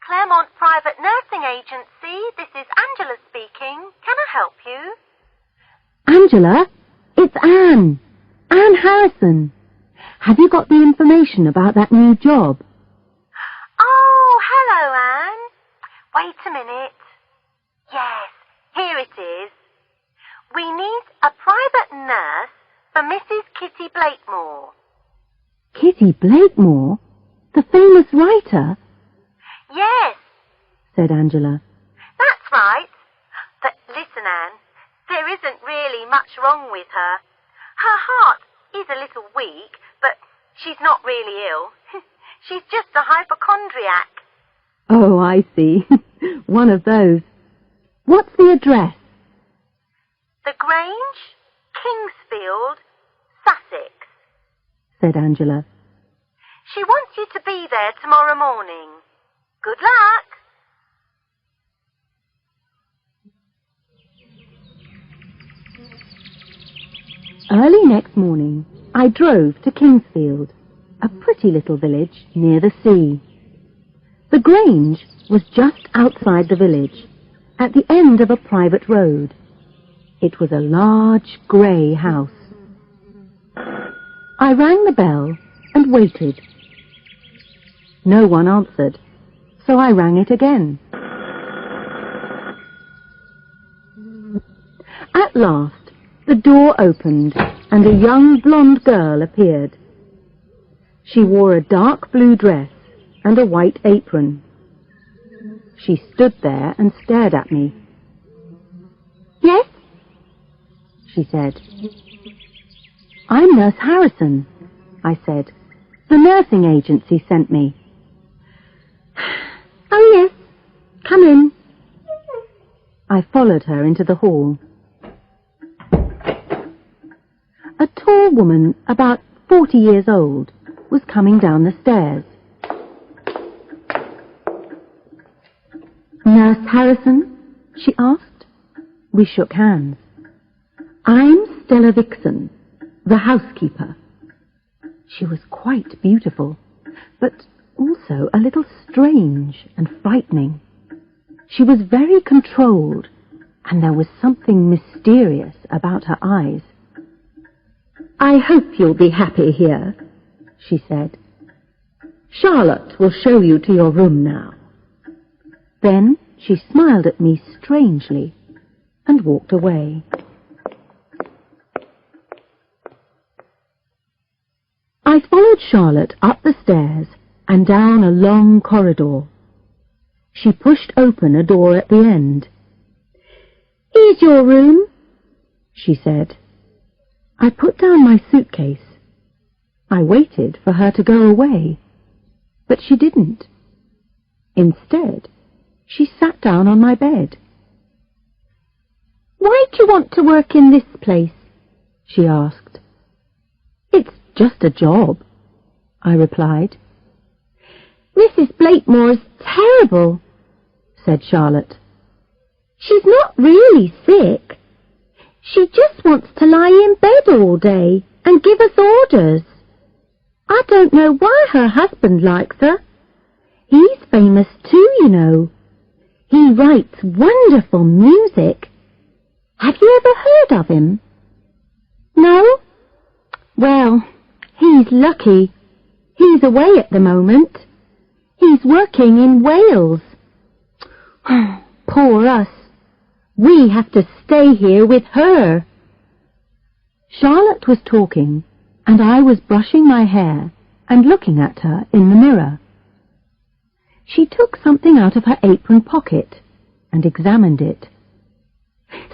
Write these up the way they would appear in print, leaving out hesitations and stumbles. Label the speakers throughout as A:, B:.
A: Claremont Private Nursing Agency. This is Angela speaking. Can I help you?
B: Angela, it's Anne. Anne Harrison. Have you got the information about that new job?
A: Oh, hello, Anne. Wait a minute. Yes, here it is. We need a private nurse for Mrs. Kitty Blakemore.
B: Kitty Blakemore? The famous writer?
A: Yes,
B: Said Angela.
A: that's right. But listen, Anne, there isn't really much wrong with her. Her heart is a little weak, but she's not really ill. She's just a hypochondriac.
B: Oh, I see. One of those. What's the address?
A: The Grange, Kingsfield, Sussex.
B: Said Angela.
A: She wants you to be there tomorrow morning. Good luck.
B: Early next morning, I drove to Kingsfield, a pretty little village near the sea. The Grange was just outside the village, at the end of a private road. It was a large grey house. I rang the bell and waited. No one answered, so I rang it again. At last, the door opened and a young blonde girl appeared. She wore a dark blue dress and a white apron. She stood there and stared at me. "Yes?" she said. "I'm Nurse Harrison," I said. "The nursing agency sent me." "Oh, yes. Come in." I followed her into the hall. A tall woman, about 40 years old, was coming down the stairs. "Nurse Harrison?" she asked. We shook hands. "I'm Stella Vixen, the housekeeper." She was quite beautiful, but also a little strange and frightening. She was very controlled, and there was something mysterious about her eyes. "I hope you'll be happy here," she said. "Charlotte will show you to your room now." Then she smiled at me strangely and walked away. I followed Charlotte up the stairs and down a long corridor. She pushed open a door at the end. "Here's your room," she said. I put down my suitcase. I waited for her to go away, but she didn't. Instead, she sat down on my bed. "Why do you want to work in this place?" she asked. "It's just a job," I replied. "Mrs. Blakemore's terrible," said Charlotte. "She's not really sick. She just wants to lie in bed all day and give us orders. I don't know why her husband likes her. He's famous too, you know. He writes wonderful music. Have you ever heard of him?" "No?" "Well, he's lucky. He's away at the moment. He's working in Wales. Poor us. We have to stay here with her." Charlotte was talking, and I was brushing my hair and looking at her in the mirror. She took something out of her apron pocket and examined it.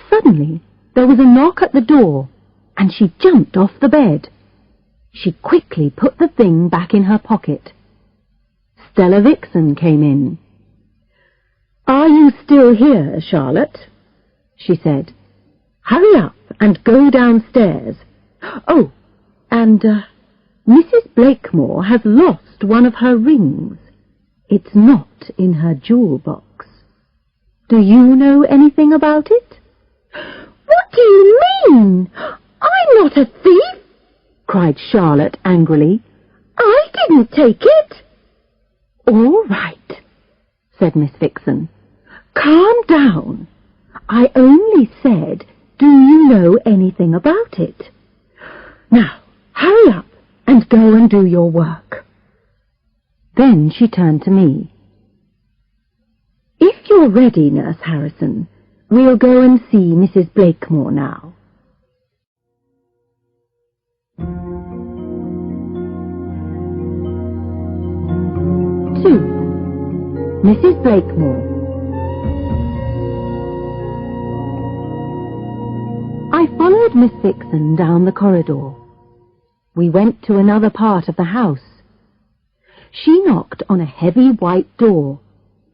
B: Suddenly, there was a knock at the door, and she jumped off the bed. She quickly put the thing back in her pocket. Stella Vixen came in. "Are you still here, Charlotte?" she said. "Hurry up and go downstairs. Oh, and Mrs. Blakemore has lost one of her rings. It's not in her jewel box. Do you know anything about it?" "What do you mean? I'm not a thief!" cried Charlotte angrily. "I didn't take it." "All right," said Miss Vixen. "Calm down. I only said, do you know anything about it? Now, hurry up and go and do your work." Then she turned to me. "If you're ready, Nurse Harrison, we'll go and see Mrs. Blakemore now." Mrs. Blakemore. I followed Miss Vixen down the corridor. We went to another part of the house. She knocked on a heavy white door,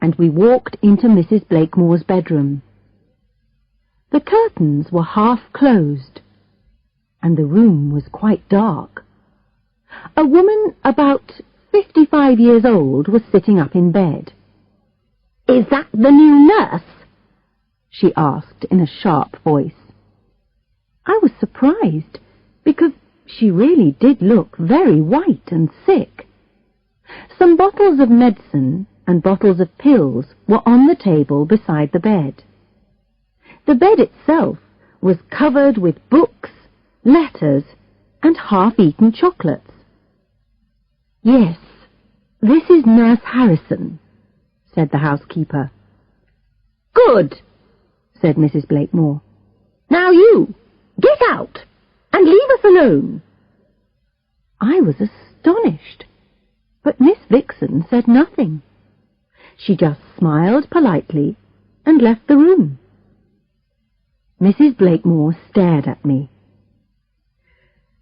B: and we walked into Mrs. Blakemore's bedroom. The curtains were half closed, and the room was quite dark. A woman about 55 years old was sitting up in bed. "Is that the new nurse?" she asked in a sharp voice. I was surprised, because she really did look very white and sick. Some bottles of medicine and bottles of pills were on the table beside the bed. The bed itself was covered with books, letters, and half-eaten chocolates. "Yes, this is Nurse Harrison," said the housekeeper. "Good," said Mrs. Blakemore. "Now you, get out and leave us alone." I was astonished, but Miss Vixen said nothing. She just smiled politely and left the room. Mrs. Blakemore stared at me.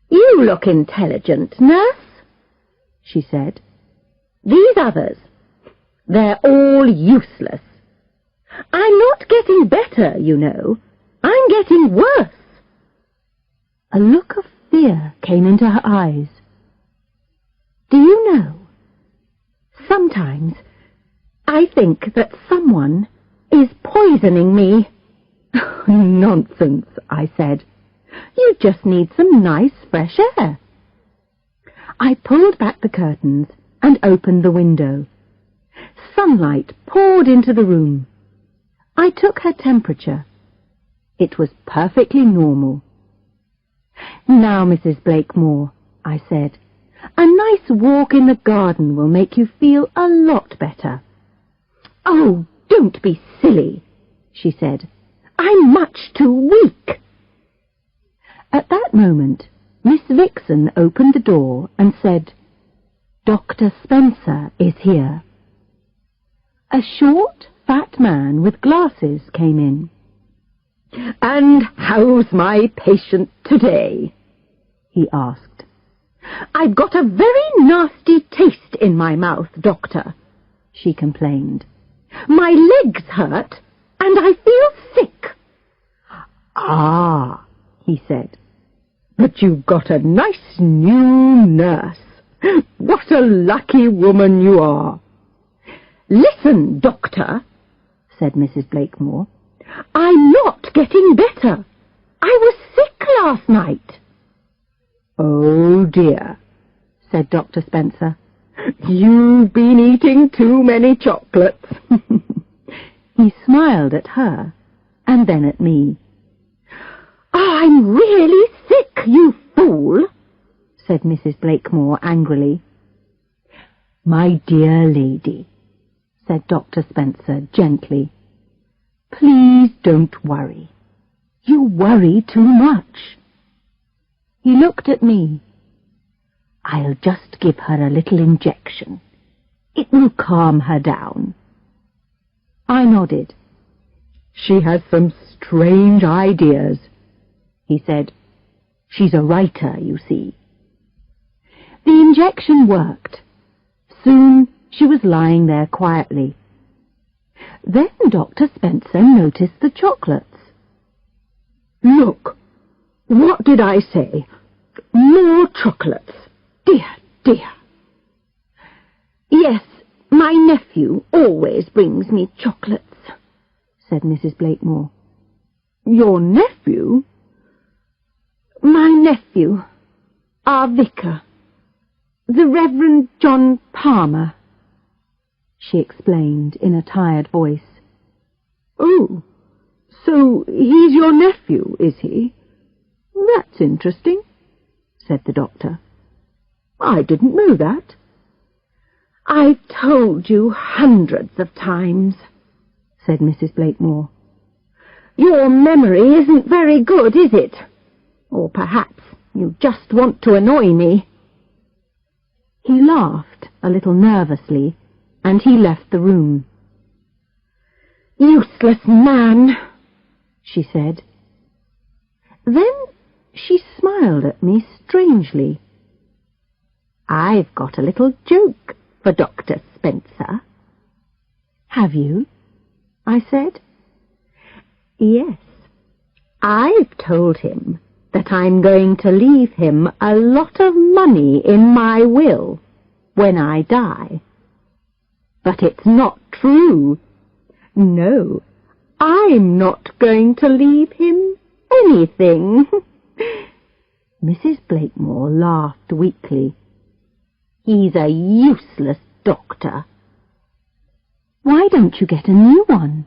B: "You look intelligent, nurse," she said. "These others, they're all useless. I'm not getting better, you know. I'm getting worse." A look of fear came into her eyes. "Do you know, sometimes I think that someone is poisoning me." "Nonsense," I said. "You just need some nice fresh air." I pulled back the curtains and opened the window. Sunlight poured into the room. I took her temperature. It was perfectly normal. "Now, Mrs. Blakemore," I said, "a nice walk in the garden will make you feel a lot better." "Oh, don't be silly," she said. "I'm much too weak." At that moment, Miss Vixen opened the door and said, "Dr. Spencer is here." A short, fat man with glasses came in. "And how's my patient today?" he asked. "I've got a very nasty taste in my mouth, doctor," she complained. "My legs hurt, and I feel sick." "Ah," he said, "but you've got a nice new nurse. What a lucky woman you are." "Listen, doctor," said Mrs. Blakemore. "I'm not getting better. I was sick last night." "Oh dear," said Dr. Spencer. "You've been eating too many chocolates." He smiled at her, and then at me. "I'm really sick, you fool," said Mrs. Blakemore angrily. "My dear lady," said Dr. Spencer gently, "please don't worry. You worry too much." He looked at me. "I'll just give her a little injection. It will calm her down." I nodded. "She has some strange ideas," he said. "She's a writer, you see." The injection worked. Soon she was lying there quietly. Then Dr. Spencer noticed the chocolates. "Look, what did I say? More chocolates. Dear, dear." "Yes, my nephew always brings me chocolates," said Mrs. Blakemore. "Your nephew?" "My nephew, our vicar, the Reverend John Palmer." she explained in a tired voice.
C: Oh, so he's your nephew, is he? That's interesting, said the doctor. I didn't know that.
D: I've told you hundreds of times, said Mrs. Blakemore. Your memory isn't very good, is it? Or perhaps you just want to annoy me.
B: He laughed a little nervously, and he left the room.
D: Useless man, she said.
B: Then she smiled at me strangely.
D: I've got a little joke for Dr. Spencer.
B: Have you? I said.
D: Yes. I've told him that I'm going to leave him a lot of money in my will when I die. But it's not true. No, I'm not going to leave him anything.
B: Mrs. Blakemore laughed weakly.
D: He's a useless doctor.
B: Why don't you get a new one?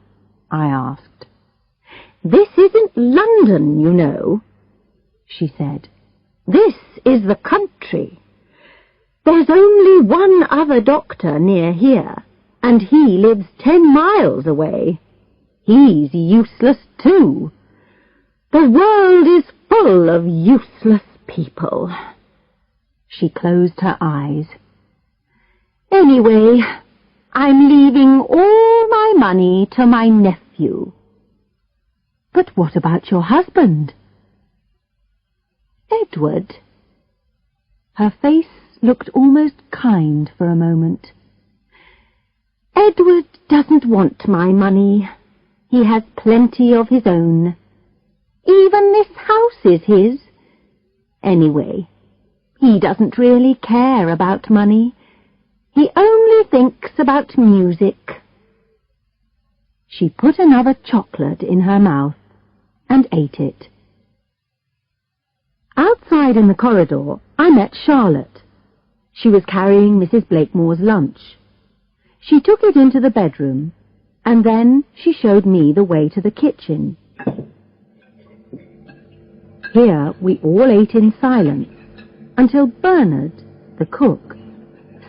B: I asked.
D: This isn't London, you know, she said. This is the country. There's only one other doctor near here, and he lives 10 miles away. He's useless too. The world is full of useless people.
B: She closed her eyes.
D: Anyway, I'm leaving all my money to my nephew.
B: But what about your husband?
D: Edward.
B: Her face looked almost kind for a moment.
D: Edward doesn't want my money. He has plenty of his own. Even this house is his. Anyway, he doesn't really care about money. He only thinks about music.
B: She put another chocolate in her mouth and ate it. Outside in the corridor, I met Charlotte. She was carrying Mrs. Blakemore's lunch. She took it into the bedroom, and then she showed me the way to the kitchen. Here we all ate in silence, until Bernard, the cook,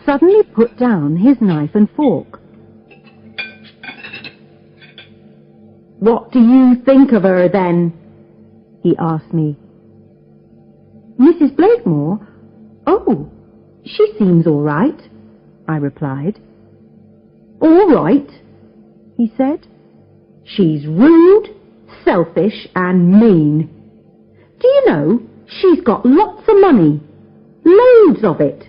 B: suddenly put down his knife and fork.
D: What do you think of her, then? He asked me.
B: Mrs. Blakemore? Oh, she seems all right, I replied.
D: All right, he said. She's rude, selfish, and mean. Do you know, she's got lots of money, loads of it,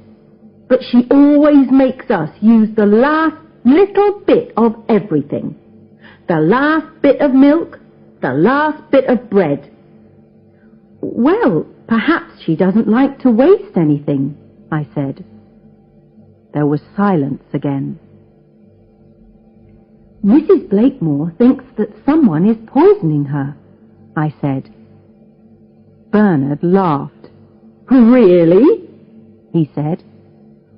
D: but she always makes us use the last little bit of everything. The last bit of milk, the last bit of bread.
B: Well, perhaps she doesn't like to waste anything, I said. There was silence again. Mrs. Blakemore thinks that someone is poisoning her, I said. Bernard laughed.
D: Really?
B: He said.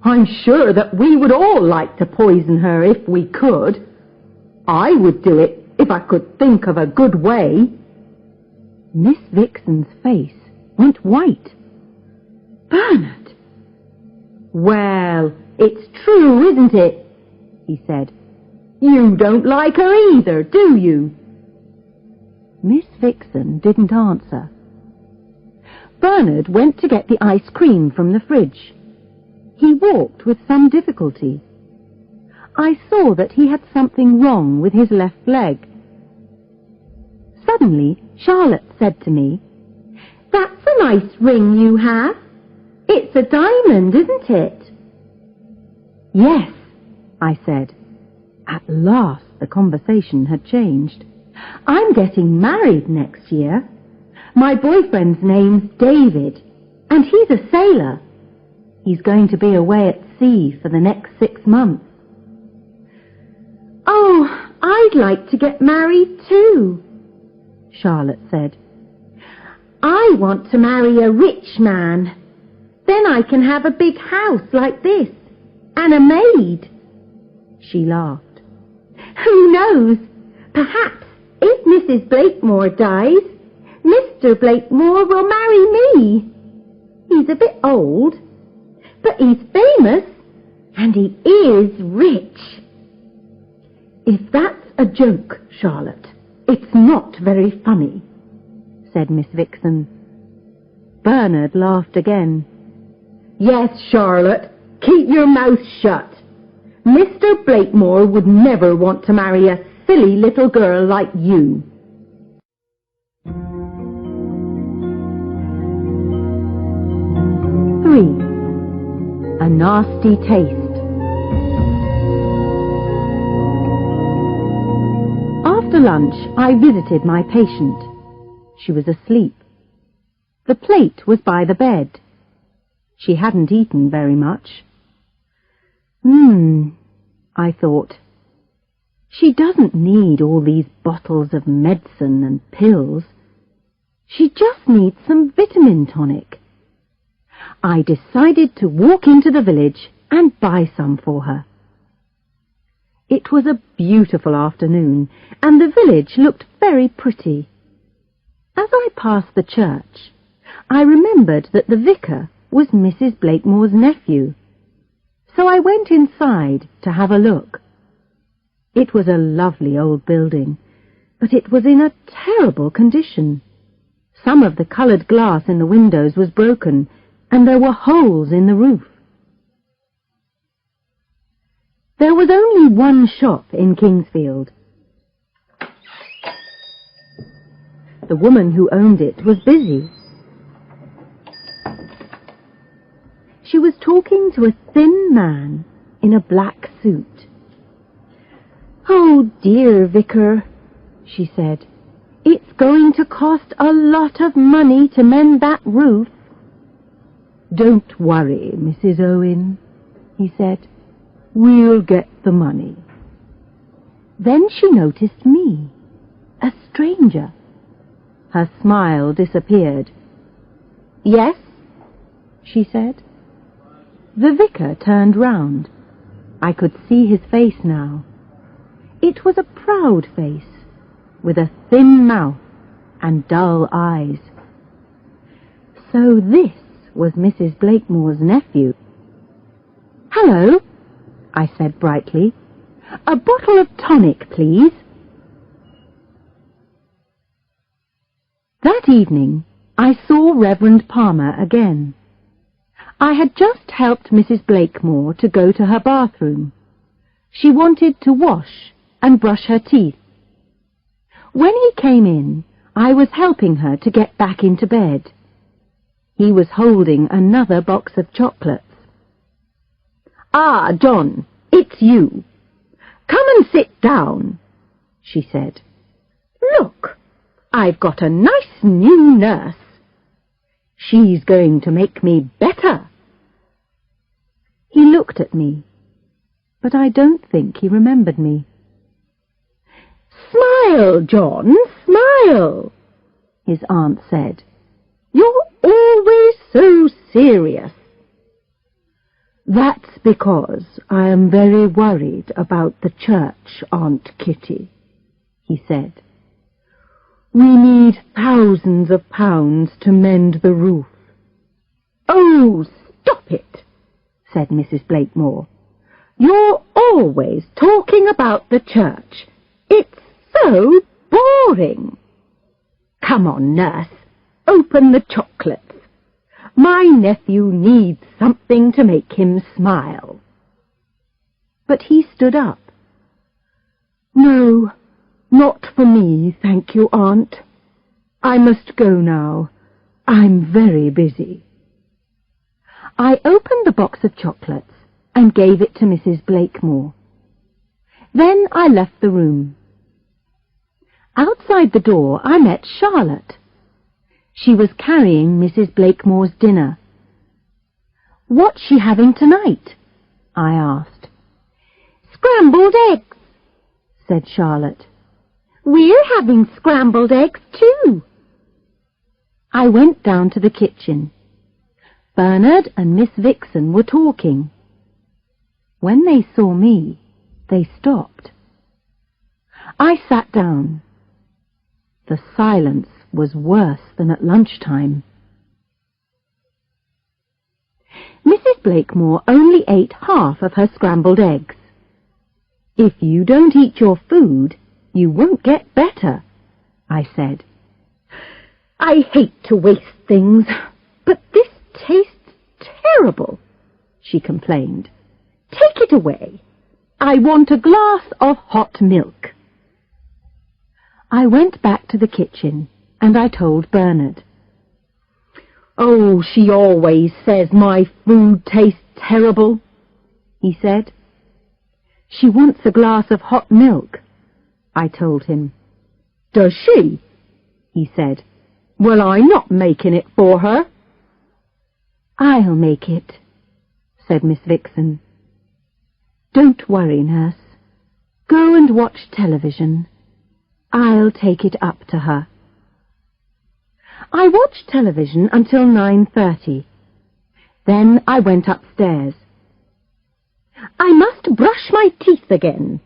D: I'm sure that we would all like to poison her if we could. I would do it if I could think of a good way.
B: Miss Vixen's face went white.
D: Bernard! Well, it's true, isn't it? He said. You don't like her either, do you?
B: Miss Vixen didn't answer. Bernard went to get the ice cream from the fridge. He walked with some difficulty. I saw that he had something wrong with his left leg. Suddenly, Charlotte said to me,
D: That's a nice ring you have. It's a diamond, isn't it?
B: Yes, I said. At last the conversation had changed. I'm getting married next year. My boyfriend's name's David, and he's a sailor. He's going to be away at sea for the next 6 months.
D: Oh, I'd like to get married too, Charlotte said. I want to marry a rich man. Then I can have a big house like this, and a maid.
B: She laughed.
D: Who knows? Perhaps if Mrs. Blakemore dies, Mr. Blakemore will marry me. He's a bit old, but he's famous, and he is rich.
B: If that's a joke, Charlotte, it's not very funny, said Miss Vixen. Bernard laughed again.
D: Yes, Charlotte, keep your mouth shut. Mr. Blakemore would never want to marry a silly little girl like you.
B: A nasty taste. After lunch, I visited my patient. She was asleep. The plate was by the bed. She hadn't eaten very much. I thought. She doesn't need all these bottles of medicine and pills. She just needs some vitamin tonic. I decided to walk into the village and buy some for her. It was a beautiful afternoon, and the village looked very pretty. As I passed the church, I remembered that the vicar was Mrs. Blakemore's nephew, so I went inside to have a look. It was a lovely old building, but it was in a terrible condition. Some of the coloured glass in the windows was broken, and there were holes in the roof. There was only one shop in Kingsfield. The woman who owned it was busy. She was talking to a thin man in a black suit. "Oh dear, Vicar," she said, "it's going to cost a lot of money to mend that roof." "Don't worry, Mrs. Owen," he said. "We'll get the money." Then she noticed me, a stranger. Her smile disappeared. "Yes?" she said. The vicar turned round. I could see his face now. It was a proud face, with a thin mouth and dull eyes. So this was Mrs. Blakemore's nephew. "Hello," I said brightly. "A bottle of tonic, please." That evening I saw Reverend Palmer again. I had just helped Mrs. Blakemore to go to her bathroom. She wanted to wash and brush her teeth. When he came in, I was helping her to get back into bed. He was holding another box of chocolates. "Ah, John, it's you. Come and sit down," she said. "Look, I've got a nice new nurse. She's going to make me better." He looked at me, but I don't think he remembered me. "Smile, John, smile," his aunt said. "You're always so serious." "That's because I am very worried about the church, Aunt Kitty," he said. "We need thousands of pounds to mend the roof." "Oh, stop it," said Mrs. Blakemore. "You're always talking about the church. It's so boring. Come on, nurse, open the chocolates. My nephew needs something to make him smile." But he stood up. "No, not for me, thank you, Aunt. I must go now. I'm very busy." I opened the box of chocolates and gave it to Mrs. Blakemore. Then I left the room. Outside the door I met Charlotte. She was carrying Mrs. Blakemore's dinner. "What's she having tonight?" I asked. "Scrambled eggs," said Charlotte. "We're having scrambled eggs too." I went down to the kitchen. Bernard and Miss Vixen were talking. When they saw me, They stopped. I sat down. The silence was worse than at lunchtime. Mrs. Blakemore only ate half of her scrambled eggs. "If you don't eat your food, you won't get better," I said.
D: "I hate to waste things, but this tastes terrible," she complained. "Take it away. I want a glass of hot milk."
B: I went back to the kitchen and I told Bernard.
D: "Oh, she always says my food tastes terrible," he said.
B: "She wants a glass of hot milk," I told him.
D: "Does she?" he said. "Well, I'm not making it for her."
B: "I'll make it," said Miss Vixen. "Don't worry, nurse. Go and watch television. I'll take it up to her." I watched television until 9:30. Then I went upstairs.
D: "I must brush my teeth again,"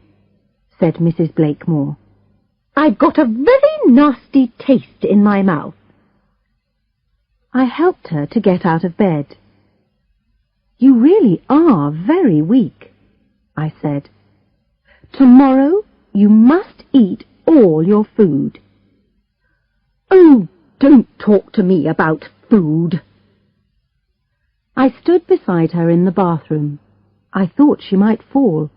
D: said Mrs. Blakemore. "I've got a very nasty taste in my mouth."
B: I helped her to get out of bed. "You really are very weak," I said. "Tomorrow you must eat all your food."
D: "Oh, don't talk to me about food."
B: I stood beside her in the bathroom. I thought she might fall.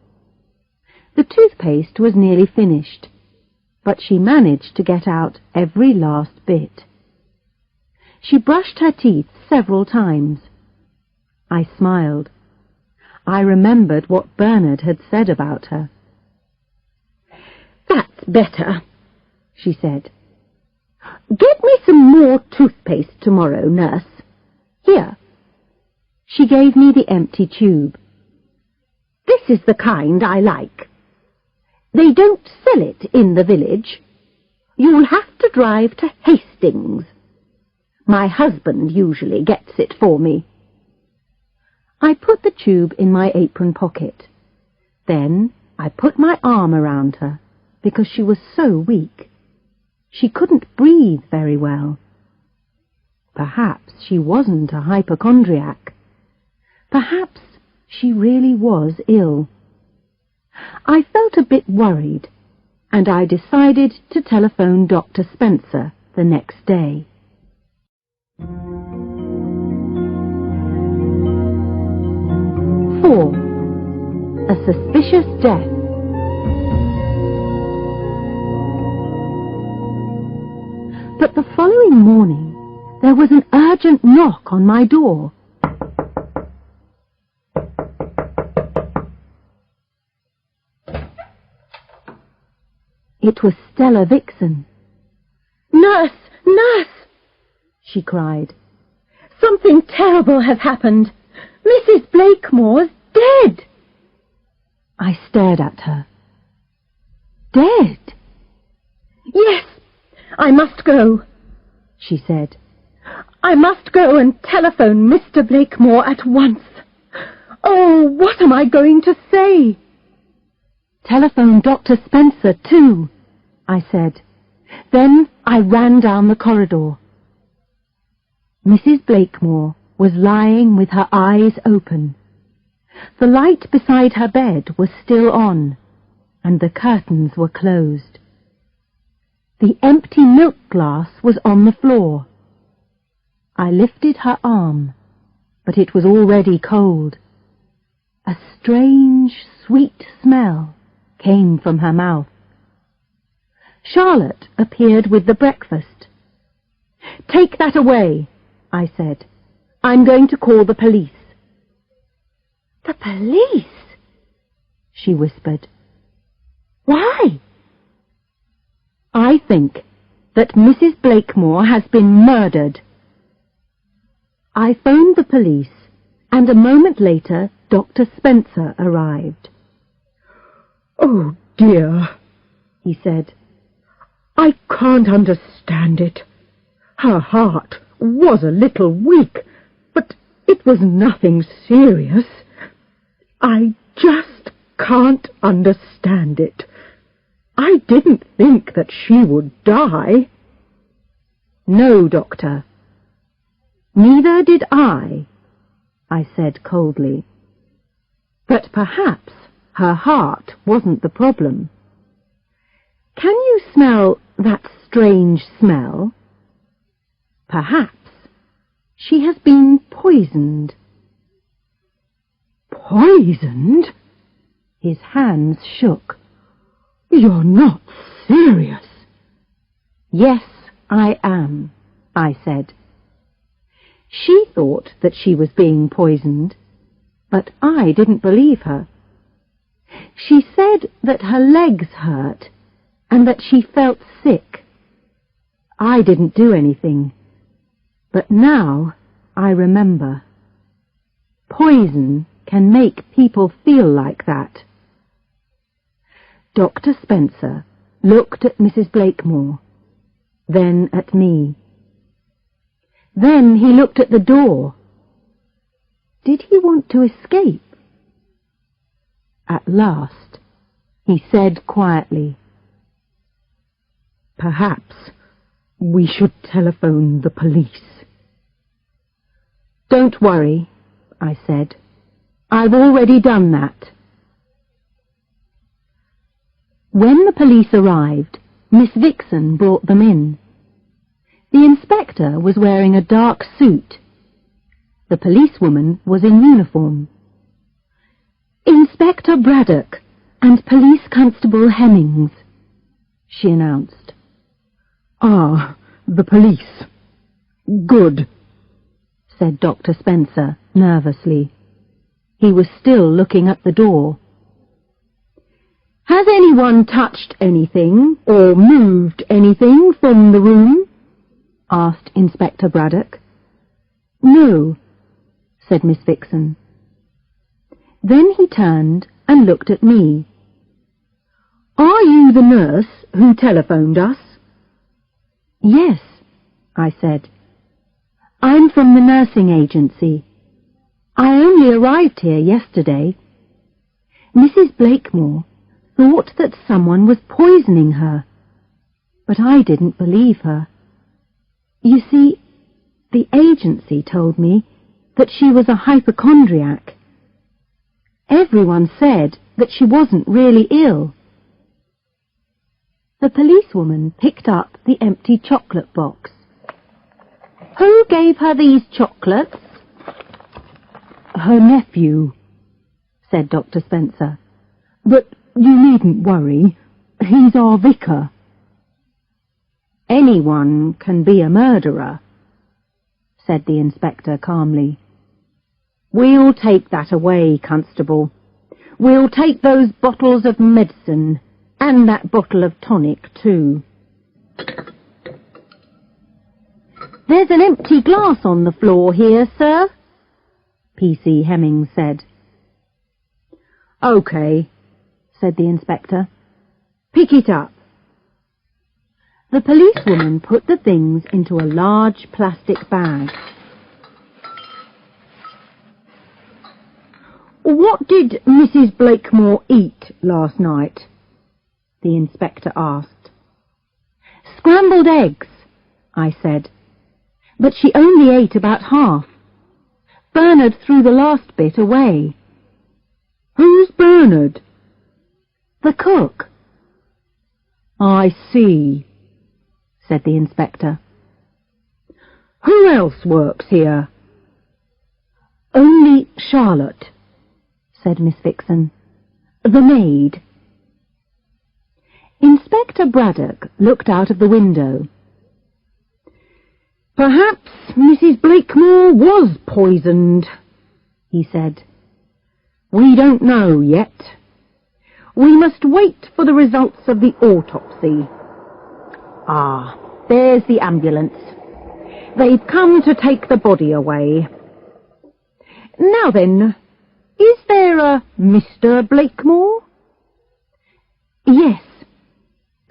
B: The toothpaste was nearly finished, but she managed to get out every last bit. She brushed her teeth several times. I smiled. I remembered what Bernard had said about her.
D: "That's better," she said. "Get me some more toothpaste tomorrow, nurse. Here."
B: She gave me the empty tube.
D: "This is the kind I like. They don't sell it in the village. You'll have to drive to Hastings. My husband usually gets it for me."
B: I put the tube in my apron pocket. Then I put my arm around her, because she was so weak. She couldn't breathe very well. Perhaps she wasn't a hypochondriac. Perhaps she really was ill. I felt a bit worried, and I decided to telephone Dr. Spencer the next day. A suspicious death. But the following morning, there was an urgent knock on my door. It was Stella Vixen.
D: "Nurse! Nurse!"
B: she cried.
D: "Something terrible has happened. Mrs. Blakemore's dead."
B: I stared at her. "Dead?"
D: "Yes, I must go," she said. "I must go and telephone Mr. Blakemore at once. Oh, what am I going to say?"
B: "Telephone Dr. Spencer, too," I said. Then I ran down the corridor. Mrs. Blakemore was lying with her eyes open. The light beside her bed was still on, and the curtains were closed. The empty milk glass was on the floor. I lifted her arm, but it was already cold. A strange, sweet smell came from her mouth. Charlotte appeared with the breakfast. "Take that away," I said. "I'm going to call the police."
D: "The police?"
B: she whispered.
D: "Why?"
B: "I think that Mrs. Blakemore has been murdered." I phoned the police, and a moment later Dr. Spencer arrived.
C: "Oh, dear,"
B: he said.
C: "I can't understand it. Her heart was a little weak, but it was nothing serious. I just can't understand it. I didn't think that she would die.
B: No, Doctor. Neither did I said coldly. But perhaps her heart wasn't the problem. Can you smell that strange smell? Perhaps she has been poisoned.
C: Poisoned?
B: His hands shook.
C: You're not serious.
B: Yes, I am, I said. She thought that she was being poisoned, but I didn't believe her. She said that her legs hurt and that she felt sick. I didn't do anything, but now I remember. Poison can make people feel like that. Dr. Spencer looked at Mrs. Blakemore, then at me. Then he looked at the door. Did he want to escape? At last, he said quietly,
C: "Perhaps we should telephone the police."
B: "Don't worry," I said. "I've already done that." When the police arrived, Miss Vixen brought them in. The inspector was wearing a dark suit. The policewoman was in uniform. "Inspector Braddock and Police Constable Hemmings," she announced.
C: "Ah, the police. Good,"
B: said Dr. Spencer nervously. He was still looking at the door. "Has anyone touched anything or moved anything from the room?" asked Inspector Braddock. "No," said Miss Vixen. Then he turned and looked at me. "Are you the nurse who telephoned us?" "Yes," I said. "I'm from the nursing agency. I only arrived here yesterday. Mrs. Blakemore thought that someone was poisoning her, but I didn't believe her. You see, the agency told me that she was a hypochondriac. Everyone said that she wasn't really ill." The policewoman picked up the empty chocolate box. "Who gave her these chocolates?"
C: "Her nephew," said Dr. Spencer. "But you needn't worry. He's our vicar."
B: "Anyone can be a murderer," said the inspector calmly. "We'll take that away, Constable. We'll take those bottles of medicine, and that bottle of tonic, too." "There's an empty glass on the floor here, sir," P.C. Hemmings said. "OK," said the inspector. "Pick it up." The policewoman put the things into a large plastic bag. "What did Mrs. Blakemore eat last night?" the inspector asked. "Scrambled eggs," I said. "But she only ate about half. Bernard threw the last bit away."
C: "Who's Bernard?"
B: "The cook."
C: "I see," said the inspector. "Who else works here?"
B: "Only Charlotte," said Miss Vixen. "The maid." Inspector Braddock looked out of the window.
C: "Perhaps Mrs. Blakemore was poisoned," he said. "We don't know yet. We must wait for the results of the autopsy. Ah, there's the ambulance. They've come to take the body away. Now then, is there a Mr. Blakemore?"
B: "Yes,"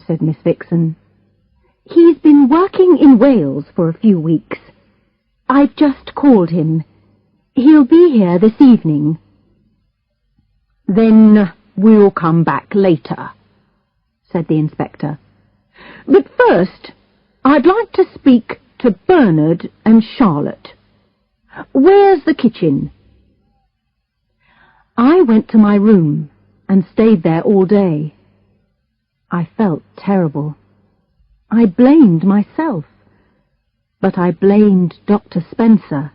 B: said Miss Vixen. "He's been working in Wales for a few weeks. I've just called him. He'll be here this evening."
C: "Then we'll come back later," said the inspector. "But first, I'd like to speak to Bernard and Charlotte. Where's the kitchen?"
B: I went to my room and stayed there all day. I felt terrible. I blamed myself, but I blamed Dr. Spencer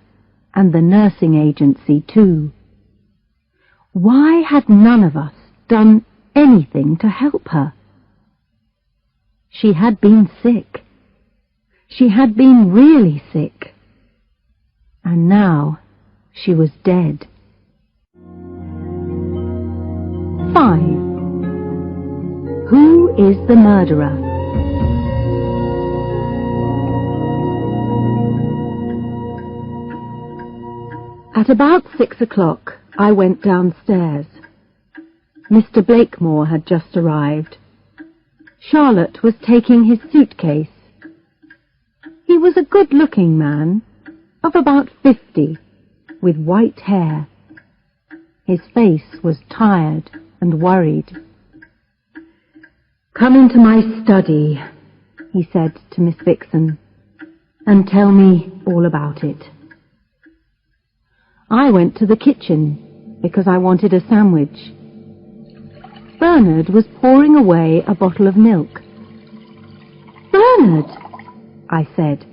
B: and the nursing agency too. Why had none of us done anything to help her? She had been sick. She had been really sick. And now she was dead. 5. Who is the murderer? At about 6 o'clock, I went downstairs. Mr. Blakemore had just arrived. Charlotte was taking his suitcase. He was a good-looking man, of about 50, with white hair. His face was tired and worried. "Come into my study," he said to Miss Vixen, "and tell me all about it." I went to the kitchen because I wanted a sandwich. Bernard was pouring away a bottle of milk. "Bernard," I said,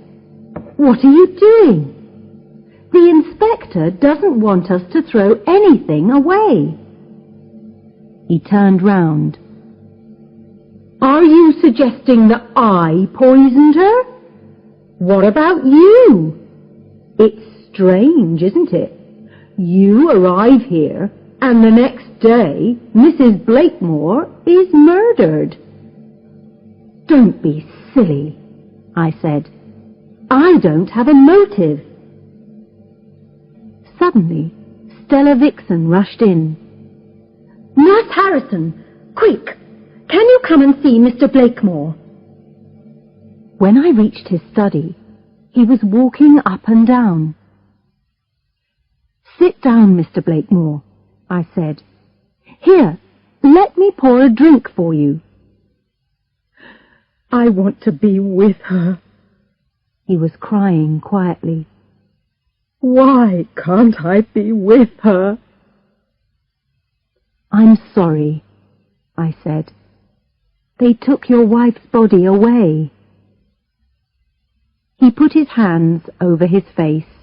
B: "what are you doing? The inspector doesn't want us to throw anything away." He turned round. "Are you suggesting that I poisoned her? What about you? It's strange, isn't it? You arrive here, and the next day Mrs. Blakemore is murdered." "Don't be silly," I said. "I don't have a motive." Suddenly, Stella Vixen rushed in. "Nurse Harrison, quick! Can you come and see Mr. Blakemore?" When I reached his study, he was walking up and down. "Sit down, Mr. Blakemore," I said. "Here, let me pour a drink for you." "I want to be with her." He was crying quietly. "Why can't I be with her?" "I'm sorry," I said. "They took your wife's body away." He put his hands over his face.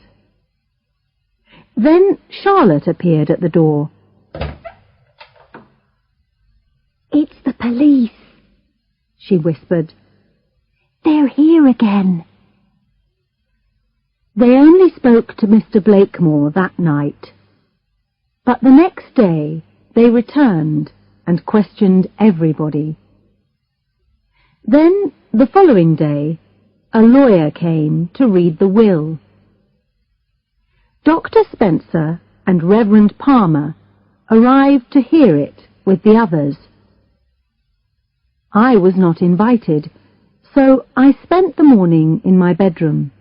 B: Then Charlotte appeared at the door. "It's the police," she whispered. "They're here again." They only spoke to Mr. Blakemore that night, but the next day they returned and questioned everybody. Then, the following day, a lawyer came to read the will. Dr. Spencer and Reverend Palmer arrived to hear it with the others. I was not invited, so I spent the morning in my bedroom.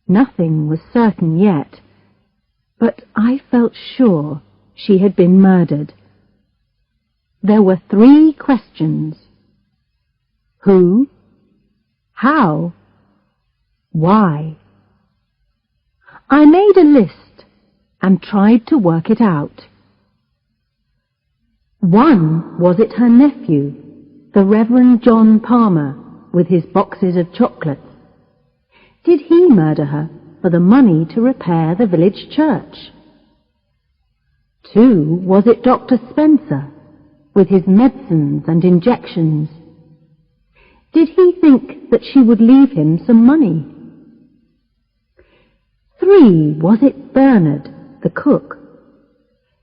B: Nothing was certain yet, but I felt sure she had been murdered. There were 3 questions. Who? How? Why? I made a list and tried to work it out. 1, was it her nephew, the Reverend John Palmer, with his boxes of chocolates? Did he murder her for the money to repair the village church? 2, was it Dr. Spencer, with his medicines and injections? Did he think that she would leave him some money? 3, was it Bernard, the cook?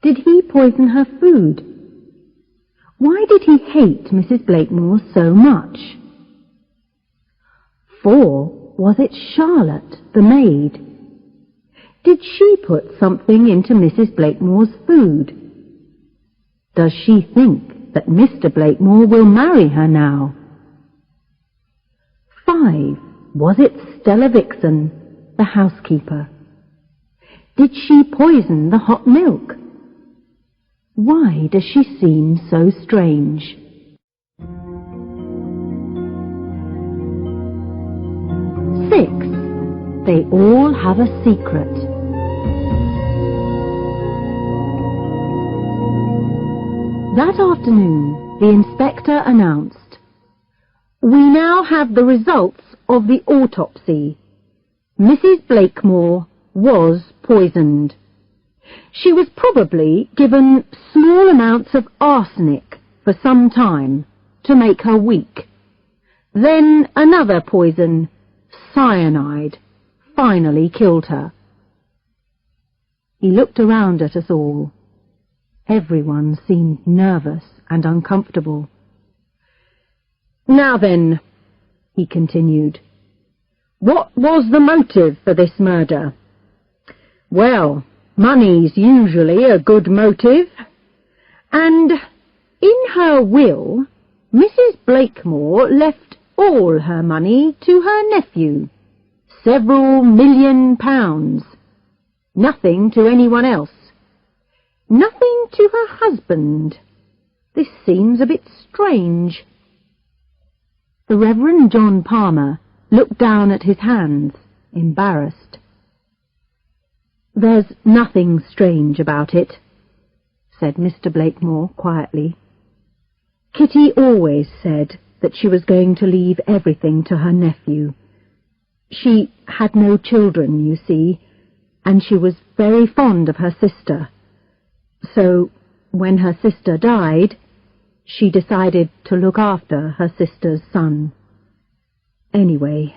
B: Did he poison her food? Why did he hate Mrs. Blakemore so much? 4, was it Charlotte, the maid? Did she put something into Mrs. Blakemore's food? Does she think that Mr. Blakemore will marry her now? 5, was it Stella Vixen, the housekeeper? Did she poison the hot milk? Why does she seem so strange? Six. They all have a secret. That afternoon, the inspector announced, "We now have the results of the autopsy. Mrs. Blakemore was poisoned. She was probably given small amounts of arsenic for some time to make her weak. Then another poison, cyanide, finally killed her." He looked around at us all. Everyone seemed nervous and uncomfortable. "Now then," he continued, "what was the motive for this murder?" "Well, money's usually a good motive. And in her will, Mrs. Blakemore left all her money to her nephew, several £1,000,000. Nothing to anyone else. Nothing to her husband. This seems a bit strange." The Reverend John Palmer looked down at his hands, embarrassed. "There's nothing strange about it," said Mr. Blakemore quietly. "Kitty always said that she was going to leave everything to her nephew. She had no children, you see, and she was very fond of her sister. So, when her sister died, she decided to look after her sister's son. Anyway,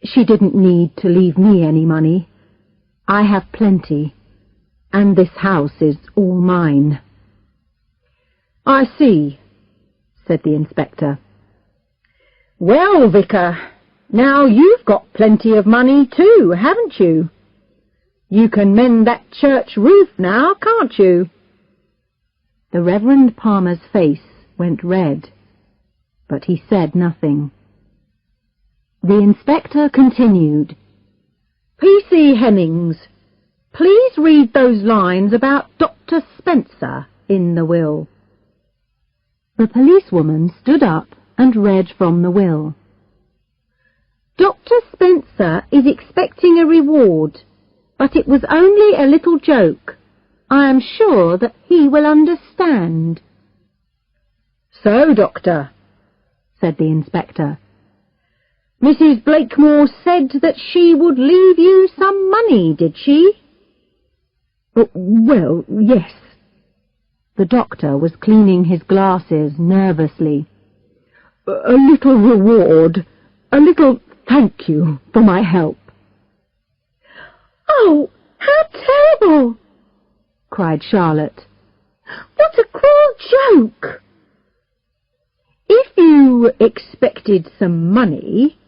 B: she didn't need to leave me any money. I have plenty, and this house is all mine." "I see," said the inspector. "Well, Vicar, now you've got plenty of money too, haven't you? You can mend that church roof now, can't you?" The Reverend Palmer's face went red, but he said nothing. The inspector continued, "P.C. Hemmings, please read those lines about Dr. Spencer in the will." The policewoman stood up and read from the will. "Dr. Spencer is expecting a reward, but it was only a little joke. I am sure that he will understand." "So, Doctor," said the inspector, "Mrs. Blakemore said that she would leave you some money, did she?" "Well, yes." The doctor was cleaning his glasses nervously. "A little reward, a little thank you for my help." "Oh, how terrible!" cried Charlotte. "What a cruel joke!" "If you expected some money,"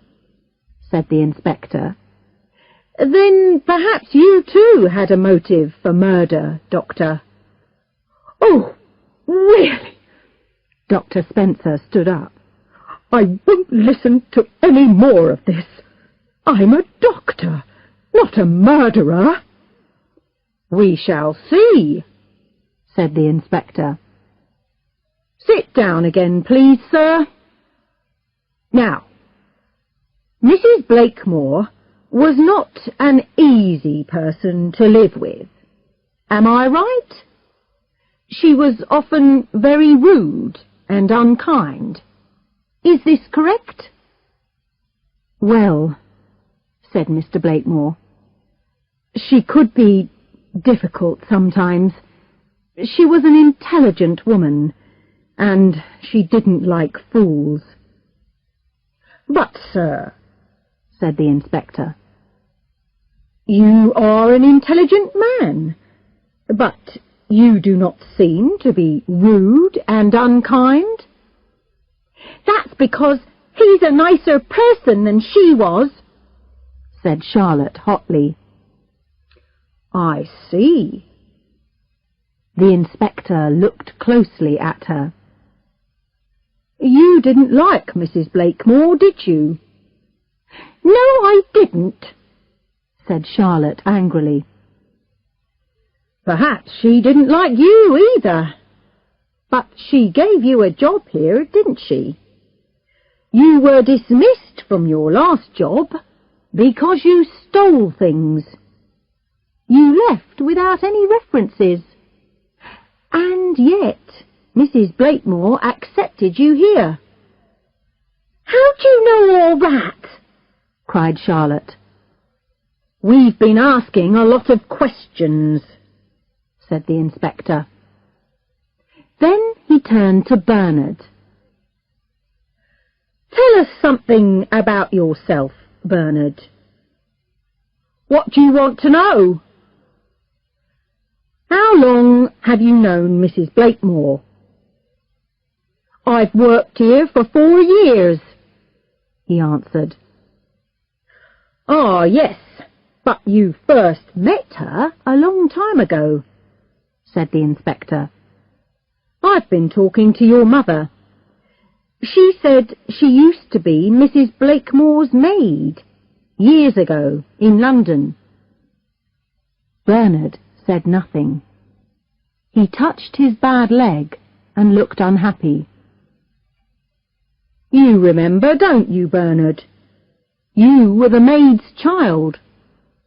B: said the inspector, "then perhaps you too had a motive for murder, Doctor." "Oh, really?" Dr. Spencer stood up. "I won't listen to any more of this. I'm a doctor, not a murderer." "We shall see," said the inspector. "Sit down again, please, sir. Now, Mrs. Blakemore was not an easy person to live with. Am I right? She was often very rude and unkind. Is this correct?" "Well," said Mr. Blakemore, "she could be difficult sometimes. She was an intelligent woman, and she didn't like fools." "But, sir," said the inspector, "you are an intelligent man, but you do not seem to be rude and unkind." "That's because he's a nicer person than she was," said Charlotte hotly. "I see." The inspector looked closely at her. "You didn't like Mrs. Blakemore, did you?" "No, I didn't," said Charlotte angrily. "Perhaps she didn't like you either,"
C: But she gave you a job here, didn't she? You were dismissed from your last job because you stole things. You left without any references. And yet Mrs. Blakemore accepted you here.
D: How do you know all that?
C: Cried Charlotte. We've been asking a lot of questions, said the inspector. Then he turned to Bernard. Tell us something about yourself, Bernard. What do you want to know? How long have you known Mrs. Blakemore? I've worked here for 4 years, he answered. Ah, yes, but you first met her a long time ago, said the inspector. I've been talking to your mother. She said she used to be Mrs. Blakemore's maid, years ago, in London. Bernard said nothing. He touched his bad leg and looked unhappy. You remember, don't you, Bernard? You were the maid's child,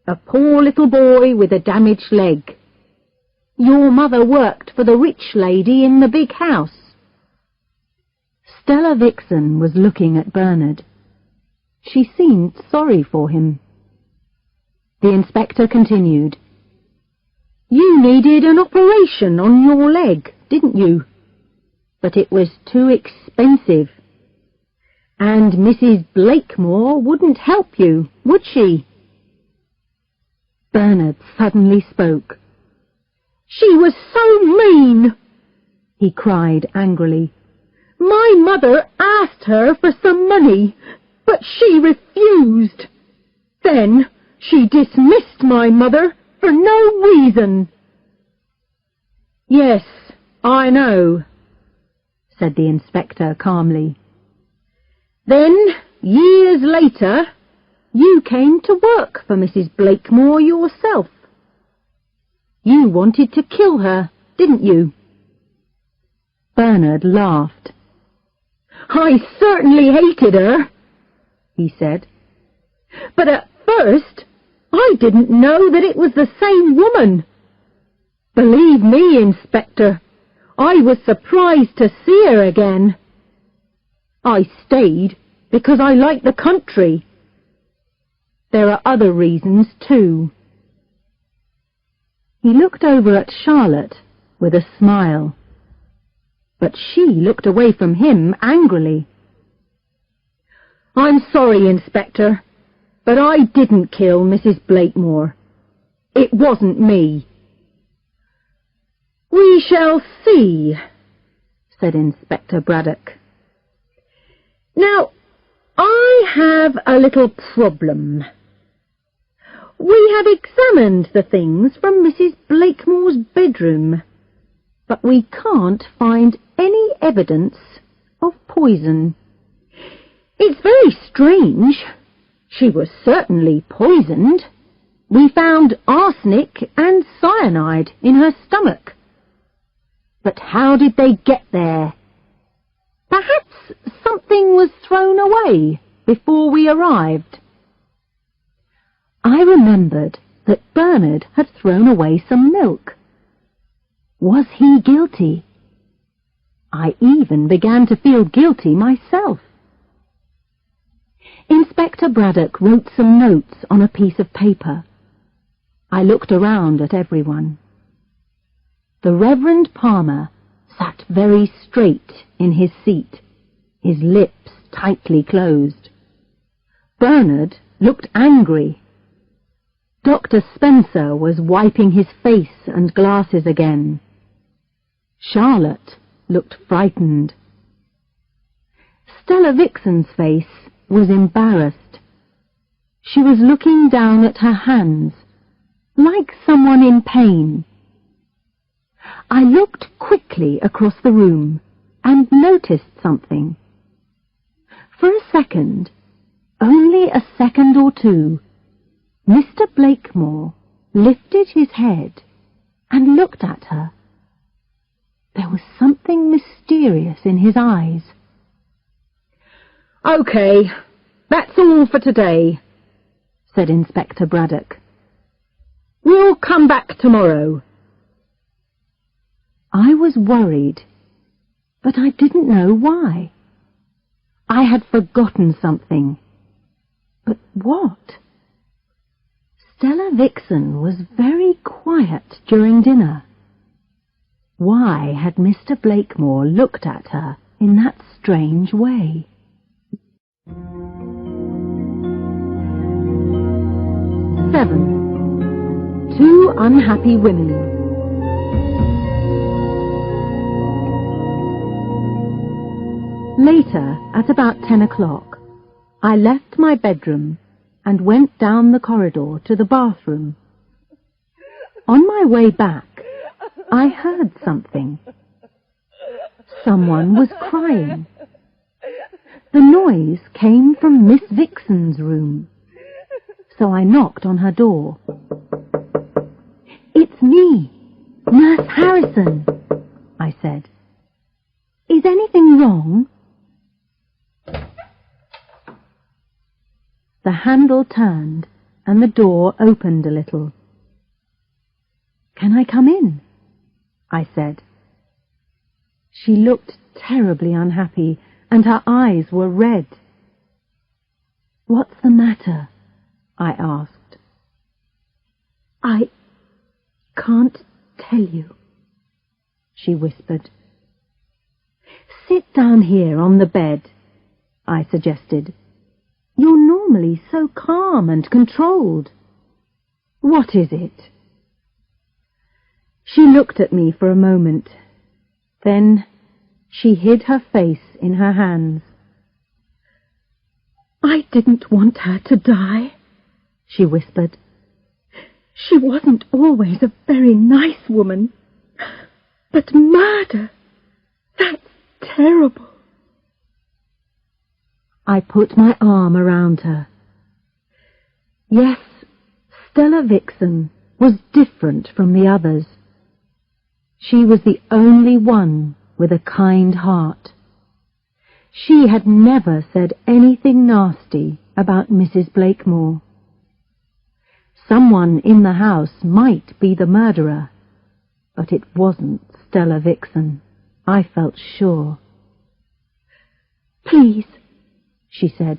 C: a poor little boy with a damaged leg. Your mother worked for the rich lady in the big house. Stella Vixen was looking at Bernard. She seemed sorry for him. The inspector continued. You needed an operation on your leg, didn't you? But it was too expensive. And Mrs. Blakemore wouldn't help you, would she? Bernard suddenly spoke. She was so mean, he cried angrily. My mother asked her for some money, but she refused. Then she dismissed my mother for no reason. Yes, I know, said the inspector calmly. Then, years later, you came to work for Mrs. Blakemore yourself. You wanted to kill her, didn't you? Bernard laughed. I certainly hated her, he said. But at first, I didn't know that it was the same woman. Believe me, Inspector, I was surprised to see her again. I stayed because I like the country. There are other reasons too. He looked over at Charlotte with a smile, but she looked away from him angrily. I'm sorry, Inspector, but I didn't kill Mrs. Blakemore. It wasn't me. We shall see, said Inspector Braddock. Now, I have a little problem. We have examined the things from Mrs. Blakemore's bedroom, but we can't find any evidence of poison. It's very strange. She was certainly poisoned. We found arsenic and cyanide in her stomach. But how did they get there? Perhaps something was thrown away before we arrived. I remembered that Bernard had thrown away some milk. Was he guilty? I even began to feel guilty myself. Inspector Braddock wrote some notes on a piece of paper. I looked around at everyone. The Reverend Palmer sat very straight in his seat, his lips tightly closed. Bernard looked angry. Dr. Spencer was wiping his face and glasses again. Charlotte looked frightened. Stella Vixen's face was embarrassed. She was looking down at her hands, like someone in pain. I looked quickly across the room and noticed something. For a second, only a second or two, Mr. Blakemore lifted his head and looked at her.
B: There was something mysterious in his eyes.
C: "OK, that's all for today," said Inspector Braddock. "We'll come back tomorrow."
B: I was worried, but I didn't know why. I had forgotten something. But what? Stella Vixen was very quiet during dinner. Why had Mr. Blakemore looked at her in that strange way? 7. 2 Unhappy Women. Later, at about 10 o'clock, I left my bedroom and went down the corridor to the bathroom. On my way back, I heard something. Someone was crying. The noise came from Miss Vixen's room, so I knocked on her door. "It's me, Nurse Harrison," I said. "Is anything wrong?" The handle turned and the door opened a little. "Can I come in?" I said. She looked terribly unhappy and her eyes were red. "What's the matter?" I asked. "I can't tell you," she whispered. "Sit down here on the bed," I suggested. "You're normally so calm and controlled. What is it?" She looked at me for a moment. Then she hid her face in her hands. "I didn't want her to die," she whispered. "She wasn't always a very nice woman. But murder, that's terrible." I put my arm around her. Yes, Stella Vixen was different from the others. She was the only one with a kind heart. She had never said anything nasty about Mrs. Blakemore. Someone in the house might be the murderer, but it wasn't Stella Vixen, I felt sure. "Please," she said,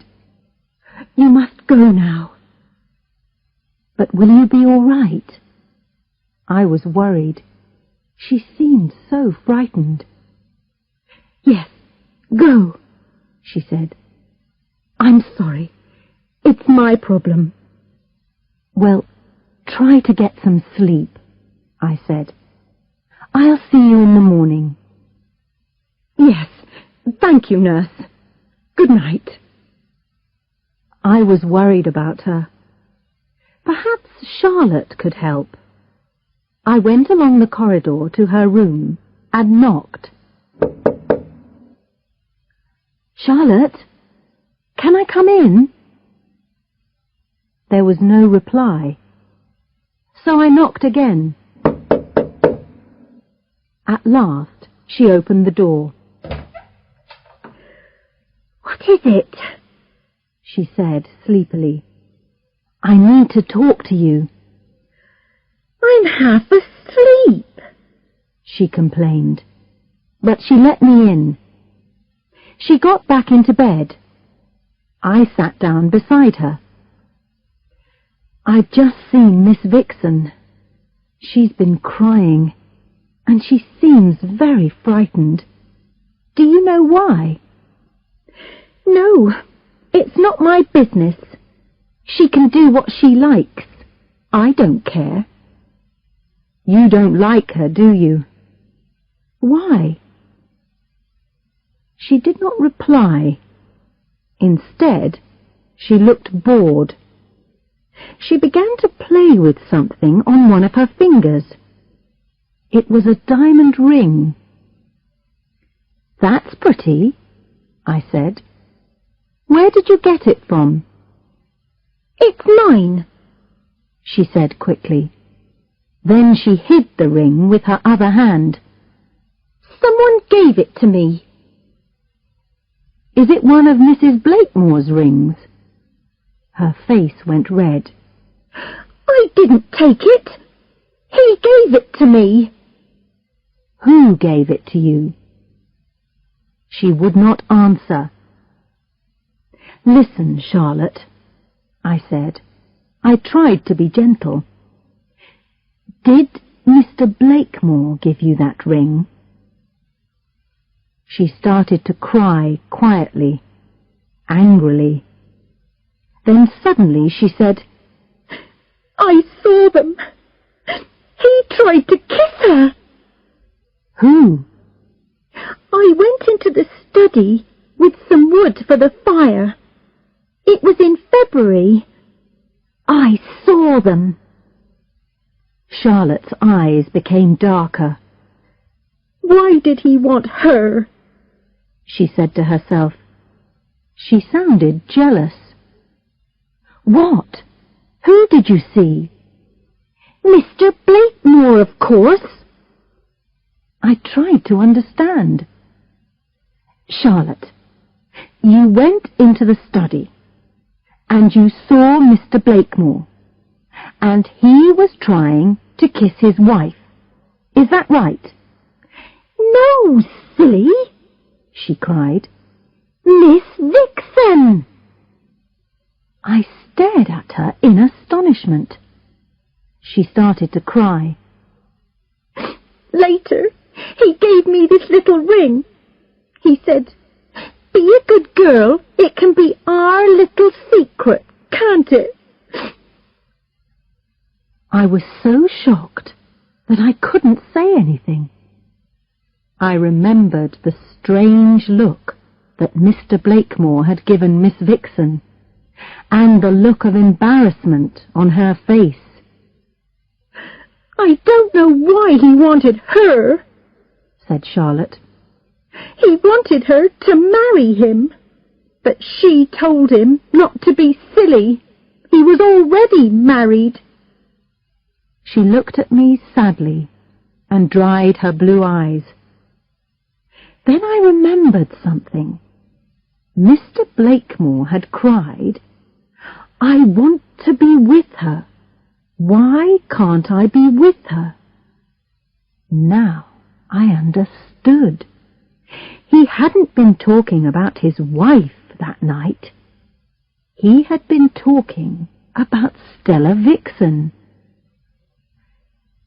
B: "you must go now." "But will you be all right?" I was worried. She seemed so frightened. "Yes, go," she said. "I'm sorry. It's my problem." "Well, try to get some sleep," I said. "I'll see you in the morning." "Yes, thank you, nurse. Good night." I was worried about her. Perhaps Charlotte could help. I went along the corridor to her room and knocked. "Charlotte, can I come in?" There was no reply, so I knocked again. At last she opened the door. "What is it?" she said sleepily. "I need to talk to you." "I'm half asleep," she complained, but she let me in. She got back into bed. I sat down beside her. "I've just seen Miss Vixen. She's been crying, and she seems very frightened. Do you know why?" "No, it's not my business. She can do what she likes. I don't care." "You don't like her, do you?" "Why?" She did not reply. Instead, she looked bored. She began to play with something on one of her fingers. It was a diamond ring. "That's pretty," I said. "Where did you get it from?" "It's mine," she said quickly. Then she hid the ring with her other hand.
C: Someone gave it to me.
B: Is it one of Mrs. Blakemore's rings? Her face went red.
C: I didn't take it. He gave it to me.
B: Who gave it to you? She would not answer. Listen, Charlotte, I said. I tried to be gentle. Did Mr. Blakemore give you that ring? She started to cry quietly, angrily. Then suddenly she said,
C: I saw them. He tried to kiss her.
B: Who?
C: I went into the study with some wood for the fire. It was in February. I saw them.
B: Charlotte's eyes became darker.
C: Why did he want her?
B: She said to herself. She sounded jealous. What? Who did you see?
C: Mr. Blakemore, of course.
B: I tried to understand. Charlotte, you went into the study, and you saw Mr. Blakemore, and he was trying to kiss his wife. Is that right?
C: No, silly, she cried. Miss Vixen!
B: I stared at her in astonishment. She started to cry.
C: Later, he gave me this little ring. He said, be a good girl, it can be our little secret, can't it?
B: I was so shocked that I couldn't say anything. I remembered the strange look that Mr. Blakemore had given Miss Vixen, and the look of embarrassment on her face.
C: I don't know why he wanted her,
B: said Charlotte.
C: He wanted her to marry him, but she told him not to be silly. He was already married.
B: She looked at me sadly and dried her blue eyes. Then I remembered something. Mr. Blakemore had cried, I want to be with her. Why can't I be with her? Now I understood. He hadn't been talking about his wife that night. He had been talking about Stella Vixen.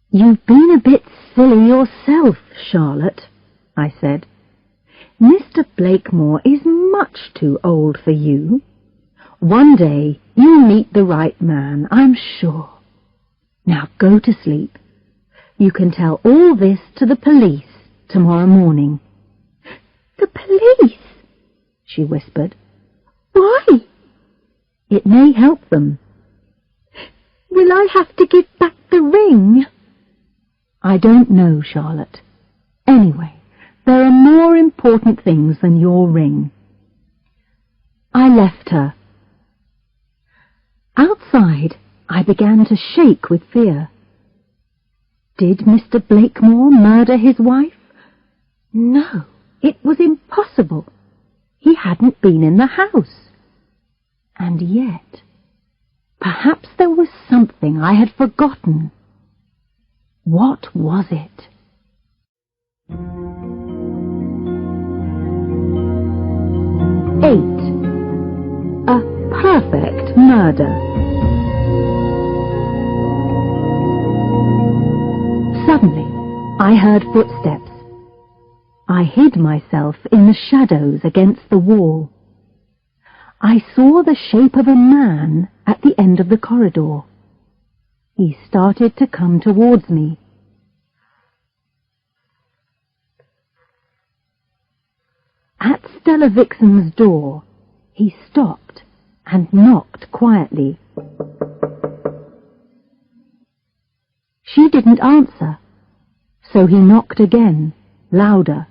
B: You've been a bit silly yourself, Charlotte, I said. Mr. Blakemore is much too old for you. One day you'll meet the right man, I'm sure. Now go to sleep. You can tell all this to the police tomorrow morning.
C: The police?
B: She whispered.
C: Why?
B: It may help them.
C: Will I have to give back the ring?
B: I don't know, Charlotte. Anyway, there are more important things than your ring. I left her. Outside, I began to shake with fear. Did Mr. Blakemore murder his wife? No, it was impossible. He hadn't been in the house. And yet, perhaps there was something I had forgotten. What was it? A perfect murder. Suddenly, I heard footsteps. I hid myself in the shadows against the wall. I saw the shape of a man at the end of the corridor. He started to come towards me. At Stella Vixen's door, he stopped and knocked quietly. She didn't answer, so he knocked again, louder.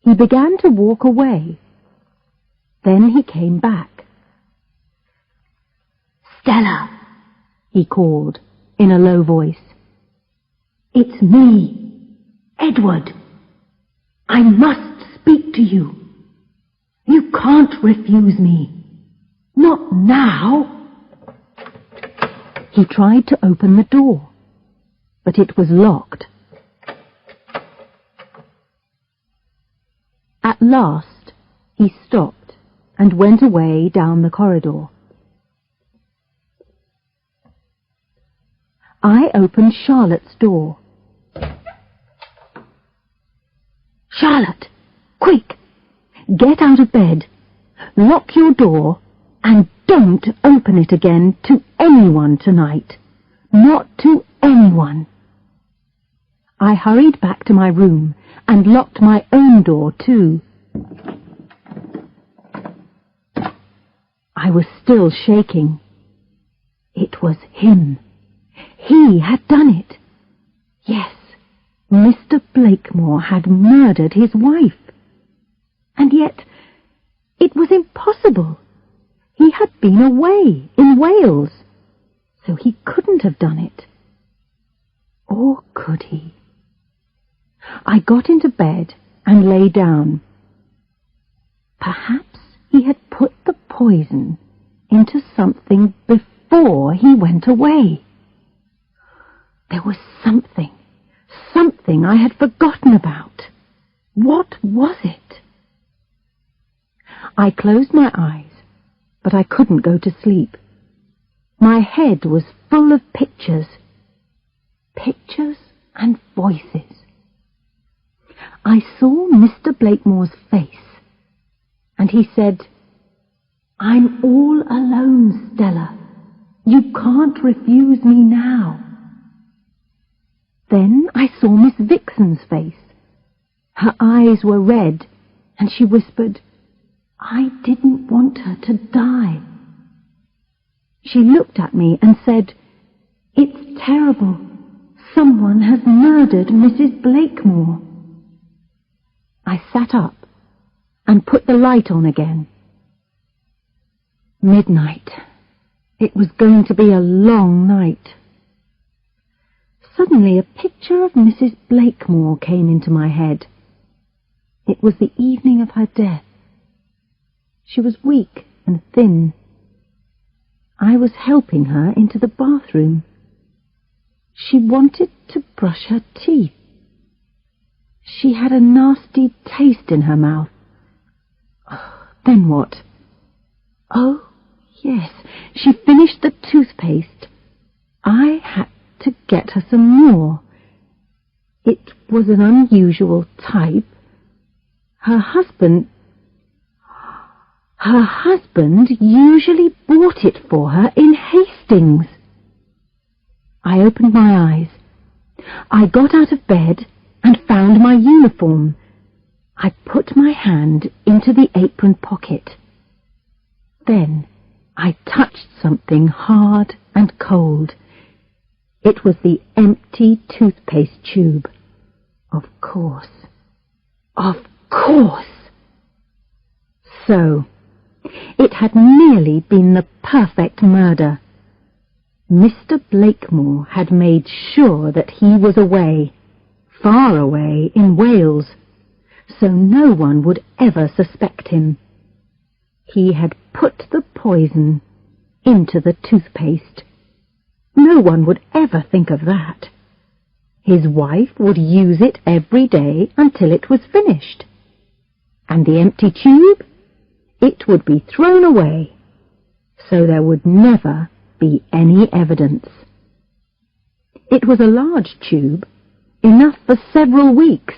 B: He began to walk away. Then he came back. Stella, he called in a low voice.
D: It's me, Edward. I must speak to you. You can't refuse me. Not now.
B: He tried to open the door, but it was locked. At last, he stopped and went away down the corridor. I opened Charlotte's door. Charlotte, quick! Get out of bed, lock your door, and don't open it again to anyone tonight. Not to anyone. I hurried back to my room and locked my own door too. I was still shaking. It was him. He had done it. Yes, Mr. Blakemore had murdered his wife. And yet, it was impossible. He had been away in Wales, so he couldn't have done it. Or could he? I got into bed and lay down. Perhaps he had put the poison into something before he went away. There was something I had forgotten about. What was it? I closed my eyes, but I couldn't go to sleep. My head was full of pictures and voices. I saw Mr. Blakemore's face, and he said, "I'm all alone, Stella. You can't refuse me now." Then I saw Miss Vixen's face. Her eyes were red, and she whispered, "I didn't want her to die." She looked at me and said, "It's terrible. Someone has murdered Mrs. Blakemore." I sat up and put the light on again. Midnight. It was going to be a long night. Suddenly a picture of Mrs. Blakemore came into my head. It was the evening of her death. She was weak and thin. I was helping her into the bathroom. She wanted to brush her teeth. She had a nasty taste in her mouth. Then what? Oh, yes, she finished the toothpaste. I had to get her some more. It was an unusual type. Her husband usually bought it for her in Hastings. I opened my eyes. I got out of bed and found my uniform. I put my hand into the apron pocket. Then I touched something hard and cold. It was the empty toothpaste tube. Of course. Of course. So, it had nearly been the perfect murder. Mr. Blakemore had made sure that he was away, far away in Wales, so no one would ever suspect him. He had put the poison into the toothpaste. No one would ever think of that. His wife would use it every day until it was finished. And the empty tube? It would be thrown away, so there would never be any evidence. It was a large tube, enough for several weeks.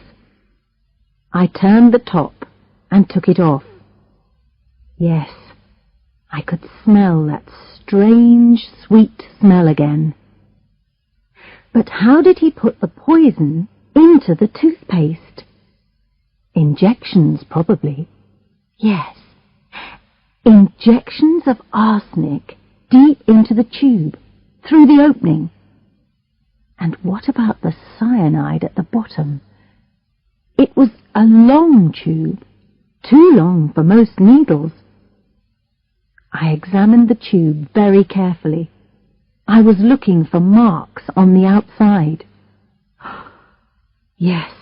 B: I turned the top and took it off. Yes, I could smell that strange, sweet smell again. But how did he put the poison into the toothpaste? Injections, probably. Yes, injections of arsenic deep into the tube, through the opening. And what about the cyanide at the bottom? It was a long tube, too long for most needles. I examined the tube very carefully. I was looking for marks on the outside. Yes,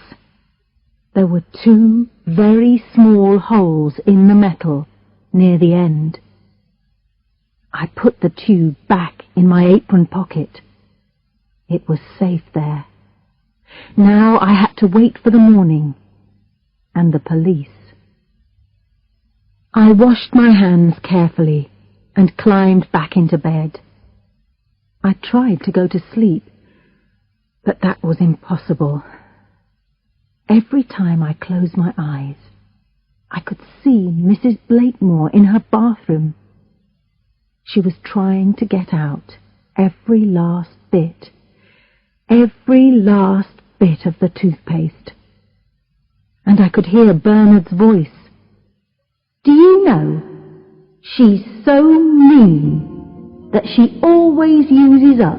B: there were 2 very small holes in the metal near the end. I put the tube back in my apron pocket. It was safe there. Now I had to wait for the morning and the police. I washed my hands carefully and climbed back into bed. I tried to go to sleep, but that was impossible. Every time I closed my eyes, I could see Mrs. Blakemore in her bathroom. She was trying to get out every last bit of the toothpaste. And I could hear Bernard's voice.
D: Do you know, she's so mean that she always uses up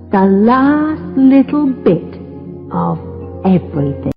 D: the last little bit of everything.